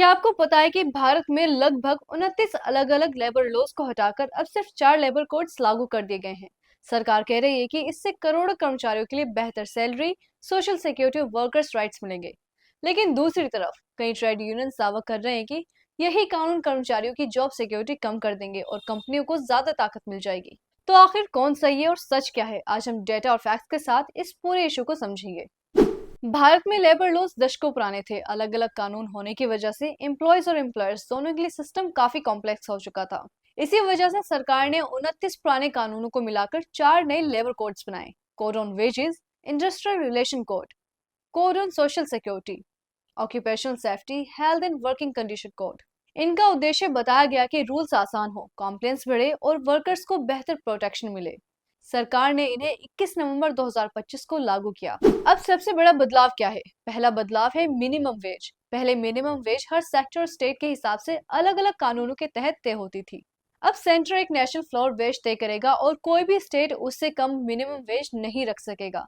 क्या आपको पता है कि भारत में लगभग 29 अलग अलग लेबर लॉज को हटाकर अब सिर्फ 4 लेबर कोड्स लागू कर दिए गए हैं। सरकार कह रही है कि इससे करोड़ों कर्मचारियों के लिए बेहतर सैलरी, सोशल सिक्योरिटी और वर्कर्स राइट्स मिलेंगे। लेकिन दूसरी तरफ कई ट्रेड यूनियंस दावा कर रहे हैं कि यही कानून कर्मचारियों की जॉब सिक्योरिटी कम कर देंगे और कंपनियों को ज्यादा ताकत मिल जाएगी। तो आखिर कौन सही है और सच क्या है, आज हम डेटा और फैक्ट्स के साथ इस पूरे इशू को समझेंगे। भारत में लेबर लॉज दशकों पुराने थे। अलग अलग कानून होने की वजह से एम्प्लॉयज और एम्प्लॉयर्स दोनों के लिए सिस्टम काफी कॉम्प्लेक्स हो चुका था। इसी वजह से सरकार ने 29 पुराने कानूनों को मिलाकर 4 नए लेबर कोड्स बनाए। Code on wages, industrial relation code, code on social security, occupational safety, health and working condition code. इनका उद्देश्य बताया गया कि रूल्स आसान हो, कॉम्प्लायंस बढ़े और वर्कर्स को बेहतर प्रोटेक्शन मिले। सरकार ने इन्हें 21 नवंबर 2025 को लागू किया। अब सबसे बड़ा बदलाव क्या है? पहला बदलाव है मिनिमम वेज। पहले मिनिमम वेज हर सेक्टर और स्टेट के हिसाब से अलग अलग कानूनों के तहत तय होती थी। अब सेंटर एक नेशनल फ्लोर वेज तय करेगा और कोई भी स्टेट उससे कम मिनिमम वेज नहीं रख सकेगा।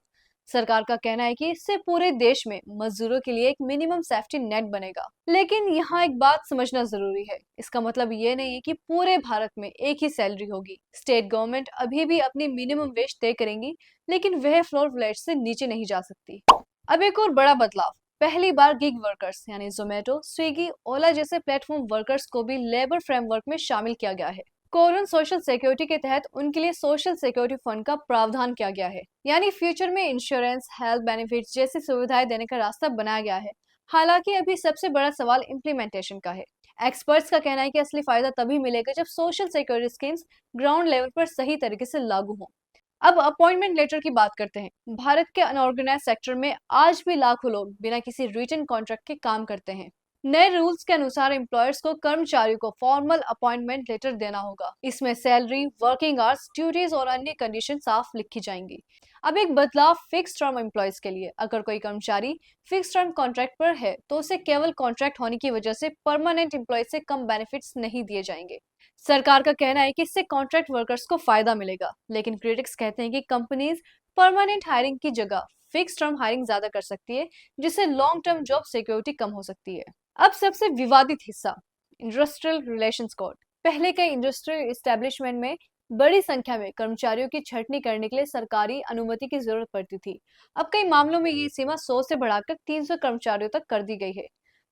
सरकार का कहना है कि इससे पूरे देश में मजदूरों के लिए एक मिनिमम सेफ्टी नेट बनेगा। लेकिन यहाँ एक बात समझना जरूरी है, इसका मतलब ये नहीं है कि पूरे भारत में एक ही सैलरी होगी। स्टेट गवर्नमेंट अभी भी अपनी मिनिमम वेज तय करेंगी, लेकिन वह फ्लोर वेज से नीचे नहीं जा सकती। अब एक और बड़ा बदलाव, पहली बार गिग वर्कर्स यानी जोमेटो, स्विगी, ओला जैसे प्लेटफॉर्म वर्कर्स को भी लेबर फ्रेमवर्क में शामिल किया गया है। कोरोन सोशल सिक्योरिटी के तहत उनके लिए सोशल सिक्योरिटी फंड का प्रावधान किया गया है, यानी फ्यूचर में इंश्योरेंस, हेल्थ बेनिफिट्स जैसी सुविधाएं देने का रास्ता बनाया गया है। हालांकि अभी सबसे बड़ा सवाल इम्प्लीमेंटेशन का है। एक्सपर्ट्स का कहना है कि असली फायदा तभी मिलेगा जब social security schemes ground level पर सही तरीके से लागू हों। अब अपॉइंटमेंट लेटर की बात करते हैं। भारत के अनऑर्गेनाइज सेक्टर में आज भी लाखों लोग बिना किसी रिटन कॉन्ट्रैक्ट के काम करते हैं। नए रूल्स के अनुसार एम्प्लॉयर्स को कर्मचारियों को फॉर्मल अपॉइंटमेंट लेटर देना होगा। इसमें सैलरी, वर्किंग आवर्स, ड्यूटीज और अन्य कंडीशन साफ लिखी जाएंगी। अब एक बदलाव फिक्स टर्म एम्प्लॉयज के लिए। अगर कोई कर्मचारी फिक्स टर्म कॉन्ट्रैक्ट पर है तो उसे केवल कॉन्ट्रैक्ट होने की वजह से परमानेंट एम्प्लॉय से कम बेनिफिट्स नहीं दिए जाएंगे। सरकार का कहना है कि इससे कॉन्ट्रैक्ट वर्कर्स को फायदा मिलेगा, लेकिन क्रिटिक्स कहते हैं कि कंपनीज परमानेंट हायरिंग की जगह फिक्स टर्म हायरिंग ज्यादा कर सकती है, जिससे लॉन्ग टर्म जॉब सिक्योरिटी कम हो सकती है। अब सबसे विवादित हिस्सा, इंडस्ट्रियल रिलेशंस कोड। पहले कई इंडस्ट्रियल एस्टेब्लिशमेंट में बड़ी संख्या में कर्मचारियों की छंटनी करने के लिए सरकारी अनुमति की जरूरत पड़ती थी। अब कई मामलों में ये सीमा 100 से बढ़ाकर 300 कर्मचारियों तक कर दी गई है।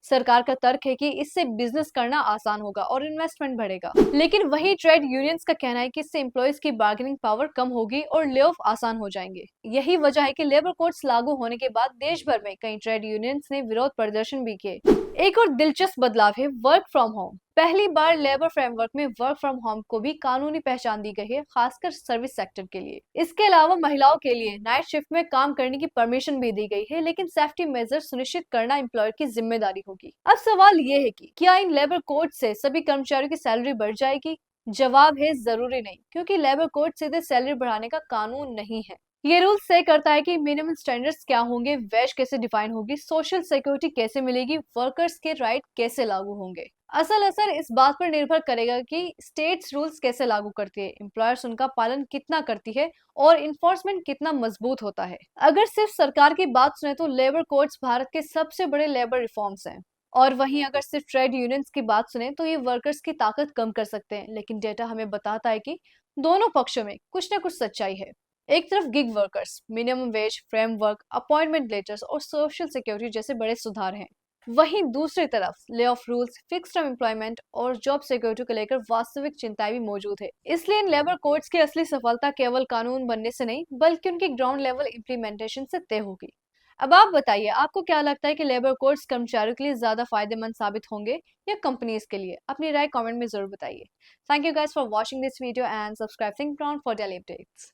सरकार का तर्क है कि इससे बिजनेस करना आसान होगा और इन्वेस्टमेंट बढ़ेगा। लेकिन वही ट्रेड यूनियंस का कहना है कि इससे एम्प्लॉयज की बार्गेनिंग पावर कम होगी और ले ऑफ आसान हो जाएंगे। यही वजह है कि लेबर कोड्स लागू होने के बाद देश भर में कई ट्रेड यूनियंस ने विरोध प्रदर्शन भी किए। एक और दिलचस्प बदलाव है वर्क फ्रॉम होम। पहली बार लेबर फ्रेमवर्क में वर्क फ्रॉम होम को भी कानूनी पहचान दी गई है, खासकर सर्विस सेक्टर के लिए। इसके अलावा महिलाओं के लिए नाइट शिफ्ट में काम करने की परमिशन भी दी गई है, लेकिन सेफ्टी मेजर सुनिश्चित करना एम्प्लॉयर की जिम्मेदारी होगी। अब सवाल ये है कि क्या इन लेबर कोड से सभी कर्मचारियों की सैलरी बढ़ जाएगी? जवाब है जरूरी नहीं, क्योंकि लेबर कोड सीधे सैलरी बढ़ाने का कानून नहीं है। ये रूल तय करता है कि मिनिमम स्टैंडर्ड्स क्या होंगे, वेज कैसे डिफाइन होगी, सोशल सिक्योरिटी कैसे मिलेगी, वर्कर्स के राइट कैसे लागू होंगे। असल असर इस बात पर निर्भर करेगा कि स्टेट्स रूल्स कैसे लागू करती है, एम्प्लॉयर्स उनका पालन कितना करती है और इन्फोर्समेंट कितना मजबूत होता है। अगर सिर्फ सरकार की बात सुने तो लेबर कोड्स भारत के सबसे बड़े लेबर रिफॉर्म्स हैं, और वहीं अगर सिर्फ ट्रेड यूनियंस की बात सुने तो ये वर्कर्स की ताकत कम कर सकते हैं। लेकिन डेटा हमें बताता है कि दोनों पक्षों में कुछ न कुछ सच्चाई है। एक तरफ gig workers, minimum wage, framework, appointment letters और सोशल सिक्योरिटी जैसे बड़े सुधार हैं। वहीं दूसरी तरफ lay off rules, fix term employment और जॉब सिक्योरिटी को लेकर वास्तविक चिंताएं भी मौजूद है। इसलिए इन लेबर कोड्स की असली सफलता केवल कानून बनने से नहीं, बल्कि उनकी ग्राउंड लेवल इम्प्लीमेंटेशन से तय होगी। अब आप बताइए, आपको क्या लगता है कि लेबर कोड्स कर्मचारियों के लिए ज्यादा फायदेमंद साबित होंगे या कंपनीज के लिए? अपनी राय कमेंट में जरूर बताइए। Thank you guys for watching this video and subscribing for daily updates.